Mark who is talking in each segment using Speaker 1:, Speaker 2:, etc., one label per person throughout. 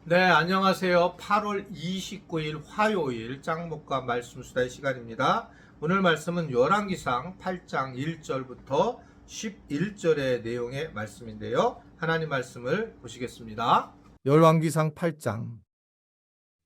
Speaker 1: 네, 안녕하세요. 8월 29일 화요일 짱목과 말씀 수다의 시간입니다. 오늘 말씀은 열왕기상 8장 1절부터 11절의 내용의 말씀인데요. 하나님 말씀을 보시겠습니다.
Speaker 2: 열왕기상 8장.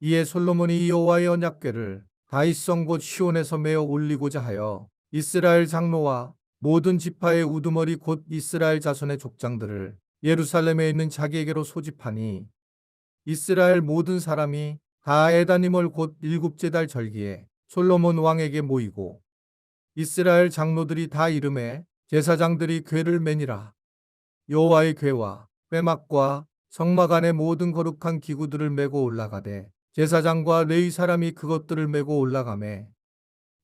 Speaker 2: 이에 솔로몬이 여호와의 언약궤를 다윗성 곧 시온에서 메어 올리고자 하여 이스라엘 장로와 모든 지파의 우두머리 곧 이스라엘 자손의 족장들을 예루살렘에 있는 자기에게로 소집하니 이스라엘 모든 사람이 다 에다니멀 곧 일곱째 달 절기에 솔로몬 왕에게 모이고 이스라엘 장로들이 다 이름에 제사장들이 궤를 매니라. 여호와의 궤와 빼막과 성막 안의 모든 거룩한 기구들을 메고 올라가되 제사장과 레위 사람이 그것들을 메고 올라가매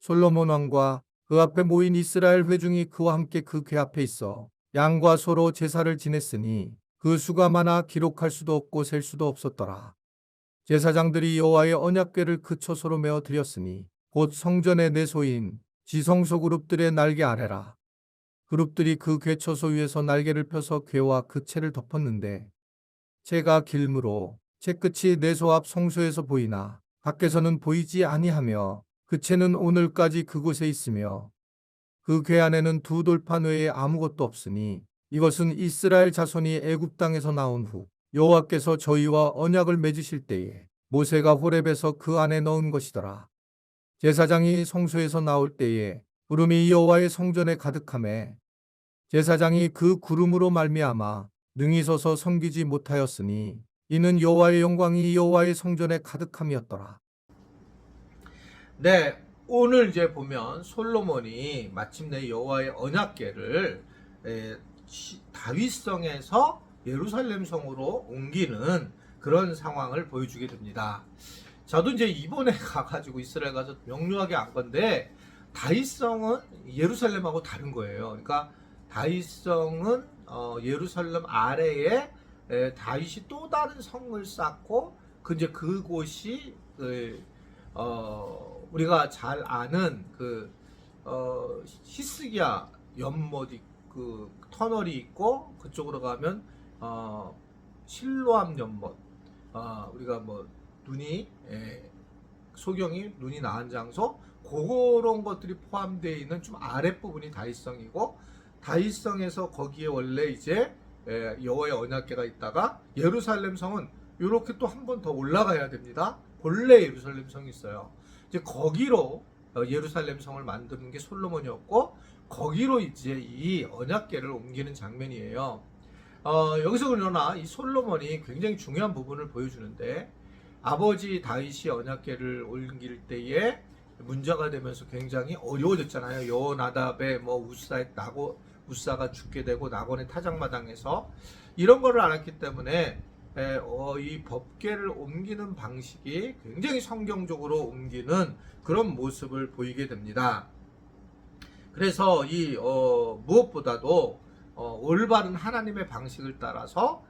Speaker 2: 솔로몬 왕과 그 앞에 모인 이스라엘 회중이 그와 함께 그 궤 앞에 있어 양과 소로 제사를 지냈으니 그 수가 많아 기록할 수도 없고 셀 수도 없었더라. 제사장들이 여호와의 언약궤를 그 처소로 메어 드렸으니 곧 성전의 내소인 지성소 그룹들의 날개 아래라. 그룹들이 그 궤 처소 위에서 날개를 펴서 궤와 그 채를 덮었는데 채가 길므로 채 끝이 내소 앞 성소에서 보이나 밖에서는 보이지 아니하며 그 채는 오늘까지 그곳에 있으며 그 궤 안에는 두 돌판 외에 아무것도 없으니 이것은 이스라엘 자손이 애굽 땅에서 나온 후 여호와께서 저희와 언약을 맺으실 때에 모세가 호렙에서 그 안에 넣은 것이더라. 제사장이 성소에서 나올 때에 구름이 여호와의 성전에 가득하매 제사장이 그 구름으로 말미암아 능히 서서 섬기지 못하였으니 이는 여호와의 영광이 여호와의 성전에 가득함이었더라.
Speaker 1: 네, 오늘 이제 보면 솔로몬이 마침내 여호와의 언약궤를 다윗성에서 예루살렘 성으로 옮기는 그런 상황을 보여주게 됩니다. 저도 이제 이번에 가가지고 이스라엘 가서 명료하게 안 건데 다윗성은 예루살렘하고 다른 거예요. 그러니까 다윗성은 예루살렘 아래에 다윗이 또 다른 성을 쌓고 이제 그곳이 우리가 잘 아는 히스기야 연못 그 터널이 있고 그쪽으로 가면 실로암 연못 우리가 뭐 눈이 소경이 눈이 나은 장소 그런 것들이 포함되어 있는 좀 아랫부분이 다윗성이고 다윗성에서 거기에 원래 이제 여호와의 언약궤가 있다가 예루살렘 성은 이렇게 또 한 번 더 올라가야 됩니다. 본래 예루살렘 성이 있어요. 이제 거기로 예루살렘 성을 만드는 게 솔로몬이었고 거기로 이제 이 언약궤를 옮기는 장면이에요. 여기서 그러나 이 솔로몬이 굉장히 중요한 부분을 보여주는데 아버지 다윗이 언약궤를 옮길 때에 문제가 되면서 굉장히 어려워졌잖아요. 여호나답의 우사가 죽게 되고 나곤의 타작마당에서 이런 거를 알았기 때문에 이 법궤를 옮기는 방식이 굉장히 성경적으로 옮기는 그런 모습을 보이게 됩니다. 그래서 이 무엇보다도 올바른 하나님의 방식을 따라서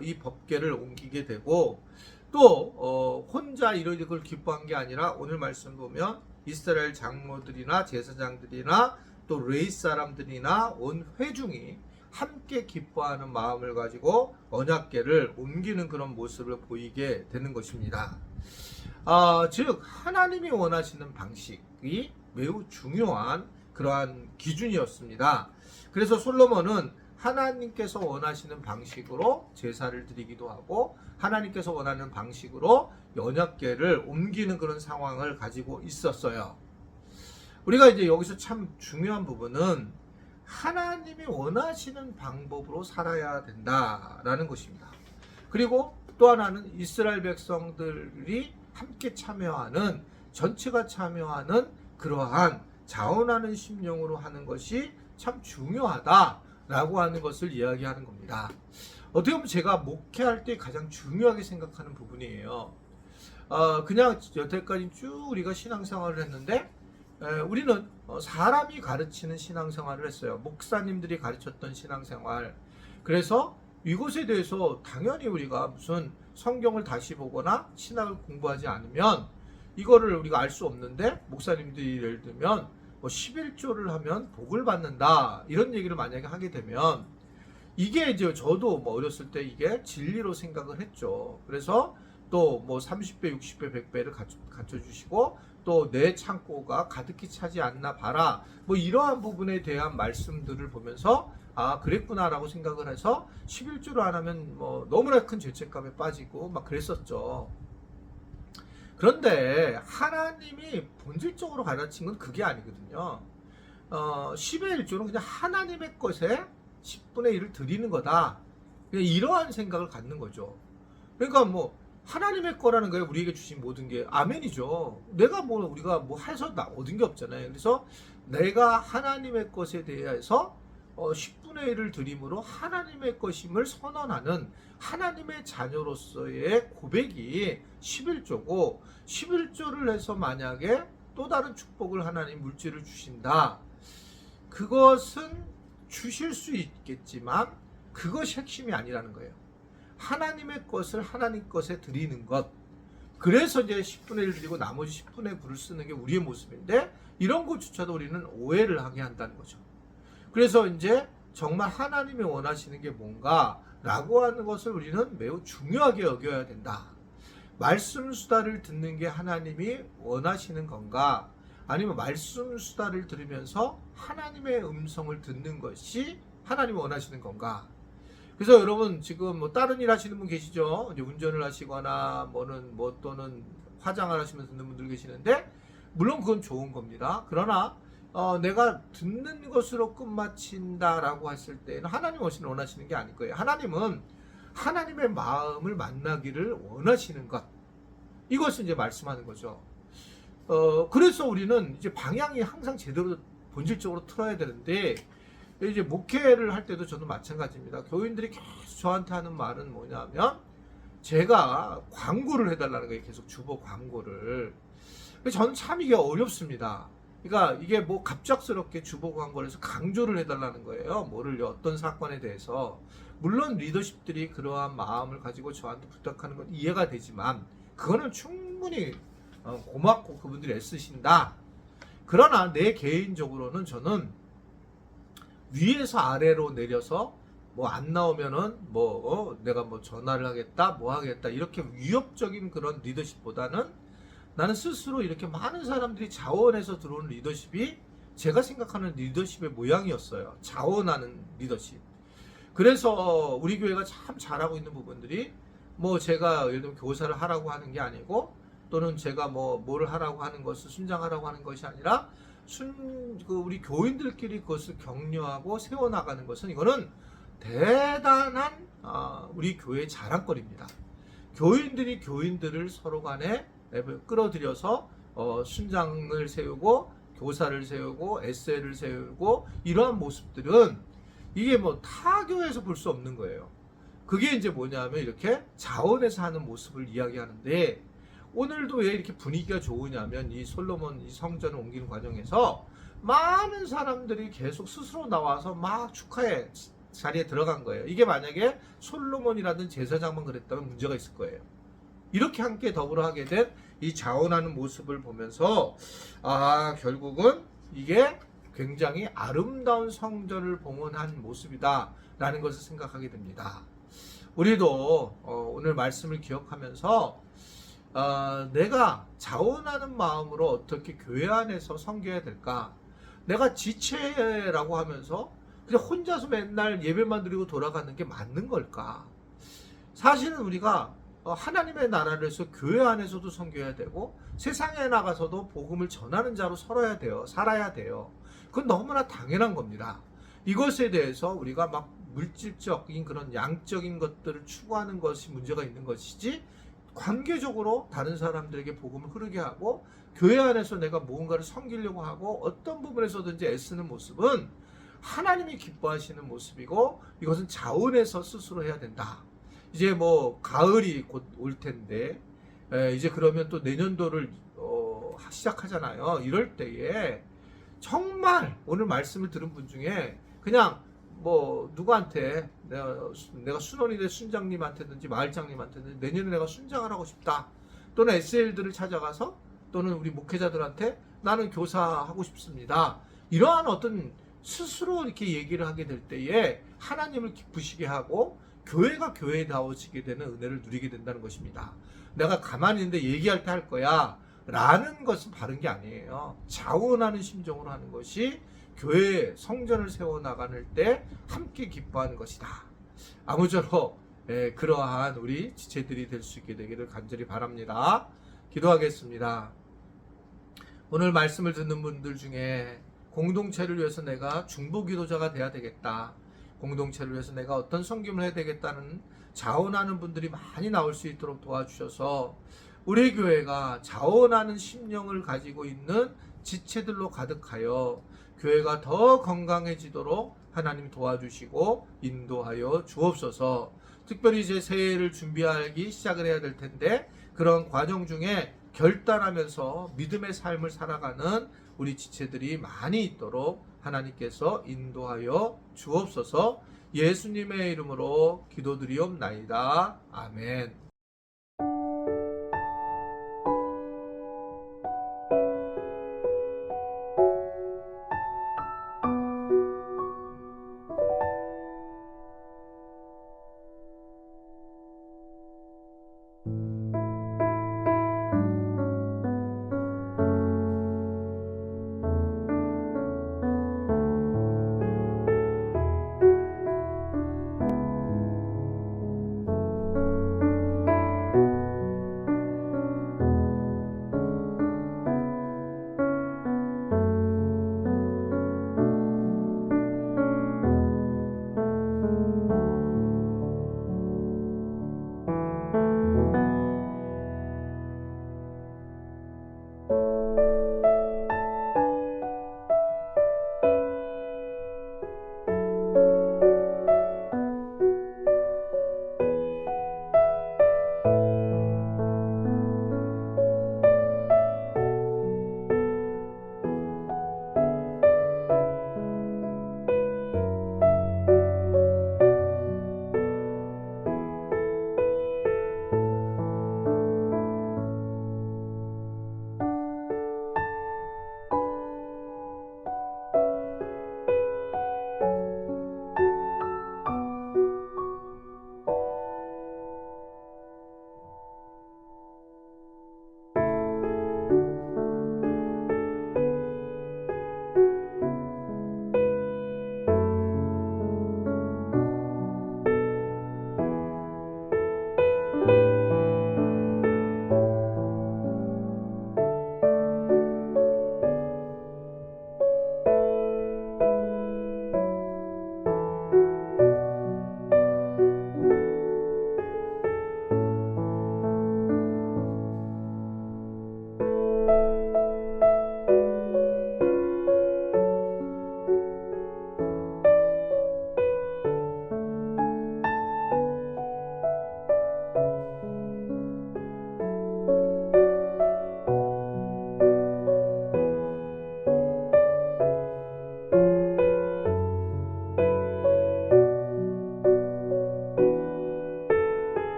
Speaker 1: 이 법궤를 옮기게 되고 또 혼자 이걸 기뻐한 게 아니라 오늘 말씀 보면 이스라엘 장로들이나 제사장들이나 또 레위 사람들이나 온 회중이 함께 기뻐하는 마음을 가지고 언약궤를 옮기는 그런 모습을 보이게 되는 것입니다. 즉 하나님이 원하시는 방식이 매우 중요한 그러한 기준이었습니다. 그래서 솔로몬은 하나님께서 원하시는 방식으로 제사를 드리기도 하고 하나님께서 원하는 방식으로 언약궤를 옮기는 그런 상황을 가지고 있었어요. 우리가 이제 여기서 참 중요한 부분은 하나님이 원하시는 방법으로 살아야 된다라는 것입니다. 그리고 또 하나는 이스라엘 백성들이 함께 참여하는 전체가 참여하는 그러한 자원하는 심령으로 하는 것이 참 중요하다라고 하는 것을 이야기하는 겁니다. 어떻게 보면 제가 목회할 때 가장 중요하게 생각하는 부분이에요. 그냥 여태까지 쭉 우리가 신앙생활을 했는데 우리는 사람이 가르치는 신앙생활을 했어요. 목사님들이 가르쳤던 신앙생활. 그래서 이것에 대해서 당연히 우리가 무슨 성경을 다시 보거나 신학을 공부하지 않으면 이거를 우리가 알 수 없는데 목사님들이 예를 들면 11조를 하면 복을 받는다 이런 얘기를 만약에 하게 되면 이게 이제 저도 뭐 어렸을 때 이게 진리로 생각을 했죠. 그래서 또 뭐 30배, 60배, 100배를 갖춰주시고 또 내 창고가 가득히 차지 않나 봐라. 뭐 이러한 부분에 대한 말씀들을 보면서 아 그랬구나라고 생각을 해서 11조를 안 하면 뭐 너무나 큰 죄책감에 빠지고 막 그랬었죠. 그런데 하나님이 본질적으로 가르친 건 그게 아니거든요. 10의 1조는 그냥 하나님의 것에 10분의 1을 드리는 거다. 그냥 이러한 생각을 갖는 거죠. 그러니까 뭐 하나님의 거라는 거예요. 우리에게 주신 모든 게 아멘이죠. 내가 뭐 우리가 뭐 해서 얻은 게 없잖아요. 그래서 내가 하나님의 것에 대해서 10분의 1을 드림으로 하나님의 것임을 선언하는 하나님의 자녀로서의 고백이 11조고 11조를 해서 만약에 또 다른 축복을 하나님 물질을 주신다. 그것은 주실 수 있겠지만 그것이 핵심이 아니라는 거예요. 하나님의 것을 하나님 것에 드리는 것. 그래서 이제 10분의 1 드리고 나머지 10분의 9를 쓰는 게 우리의 모습인데 이런 것조차도 우리는 오해를 하게 한다는 거죠. 그래서 이제 정말 하나님이 원하시는 게 뭔가 라고 하는 것을 우리는 매우 중요하게 여겨야 된다. 말씀 수다를 듣는 게 하나님이 원하시는 건가? 아니면 말씀 수다를 들으면서 하나님의 음성을 듣는 것이 하나님이 원하시는 건가? 그래서 여러분 지금 뭐 다른 일 하시는 분 계시죠? 이제 운전을 하시거나 뭐는 뭐 또는 화장을 하시면서 듣는 분들 계시는데 물론 그건 좋은 겁니다. 그러나 내가 듣는 것으로 끝마친다라고 했을 때는 하나님 원하시는 게 아닐 거예요. 하나님은 하나님의 마음을 만나기를 원하시는 것. 이것을 이제 말씀하는 거죠. 그래서 우리는 이제 방향이 항상 제대로 본질적으로 틀어야 되는데 이제 목회를 할 때도 저도 마찬가지입니다. 교인들이 계속 저한테 하는 말은 뭐냐면 제가 광고를 해달라는 거예요. 계속 주보 광고를. 저는 참 이게 어렵습니다. 그러니까 이게 뭐 갑작스럽게 주보 광고를 해서 강조를 해달라는 거예요. 뭐를 어떤 사건에 대해서. 물론 리더십들이 그러한 마음을 가지고 저한테 부탁하는 건 이해가 되지만 그거는 충분히 고맙고 그분들이 애쓰신다. 그러나 내 개인적으로는 저는 위에서 아래로 내려서 뭐 안 나오면은 뭐 내가 뭐 전화를 하겠다 뭐 하겠다 이렇게 위협적인 그런 리더십보다는 나는 스스로 이렇게 많은 사람들이 자원해서 들어오는 리더십이 제가 생각하는 리더십의 모양이었어요. 자원하는 리더십. 그래서 우리 교회가 참 잘하고 있는 부분들이 뭐 제가 예를 들면 교사를 하라고 하는 게 아니고 또는 제가 뭐를 하라고 하는 것을 순장하라고 하는 것이 아니라 우리 교인들끼리 그것을 격려하고 세워나가는 것은 이거는 대단한 우리 교회의 자랑거리입니다. 교인들이 교인들을 서로 간에 끌어들여서 순장을 세우고 교사를 세우고 에세이를 세우고 이러한 모습들은 이게 뭐 타 교회에서 볼 수 없는 거예요. 그게 이제 뭐냐면 이렇게 자원에서 하는 모습을 이야기하는데 오늘도 왜 이렇게 분위기가 좋으냐면 이 솔로몬 이 성전을 옮기는 과정에서 많은 사람들이 계속 스스로 나와서 막 축하의 자리에 들어간 거예요. 이게 만약에 솔로몬이라든 제사장만 그랬다면 문제가 있을 거예요. 이렇게 함께 더불어 하게 된 이 자원하는 모습을 보면서 결국은 이게 굉장히 아름다운 성전을 봉헌한 모습이다 라는 것을 생각하게 됩니다. 우리도 오늘 말씀을 기억하면서 내가 자원하는 마음으로 어떻게 교회 안에서 섬겨야 될까? 내가 지체라고 하면서 그냥 혼자서 맨날 예배만 드리고 돌아가는 게 맞는 걸까? 사실은 우리가 하나님의 나라를 해서 교회 안에서도 섬겨야 되고 세상에 나가서도 복음을 전하는 자로 살아야 돼요. 그건 너무나 당연한 겁니다. 이것에 대해서 우리가 막 물질적인 그런 양적인 것들을 추구하는 것이 문제가 있는 것이지 관계적으로 다른 사람들에게 복음을 흐르게 하고 교회 안에서 내가 무언가를 섬기려고 하고 어떤 부분에서든지 애쓰는 모습은 하나님이 기뻐하시는 모습이고 이것은 자원해서 스스로 해야 된다. 이제 뭐 가을이 곧 올 텐데 이제 그러면 또 내년도를 시작하잖아요. 이럴 때에 정말 오늘 말씀을 들은 분 중에 그냥 뭐 누구한테 내가 순원이대 순장님한테든지 마을장님한테든지 내년에 내가 순장을 하고 싶다. 또는 SL들을 찾아가서 또는 우리 목회자들한테 나는 교사하고 싶습니다. 이러한 어떤 스스로 이렇게 얘기를 하게 될 때에 하나님을 기쁘시게 하고 교회가 교회다워지게 되는 은혜를 누리게 된다는 것입니다. 내가 가만히 있는데 얘기할 때 할 거야 라는 것은 바른 게 아니에요. 자원하는 심정으로 하는 것이 교회 성전을 세워나가는 때 함께 기뻐하는 것이다. 아무쪼록 그러한 우리 지체들이 될 수 있게 되기를 간절히 바랍니다. 기도하겠습니다. 오늘 말씀을 듣는 분들 중에 공동체를 위해서 내가 중보기도자가 돼야 되겠다, 공동체를 위해서 내가 어떤 섬김을 해야 되겠다는 자원하는 분들이 많이 나올 수 있도록 도와주셔서 우리 교회가 자원하는 심령을 가지고 있는 지체들로 가득하여 교회가 더 건강해지도록 하나님 도와주시고 인도하여 주옵소서. 특별히 이제 새해를 준비하기 시작을 해야 될 텐데 그런 과정 중에 결단하면서 믿음의 삶을 살아가는 우리 지체들이 많이 있도록 하나님께서 인도하여 주옵소서. 예수님의 이름으로 기도드리옵나이다. 아멘.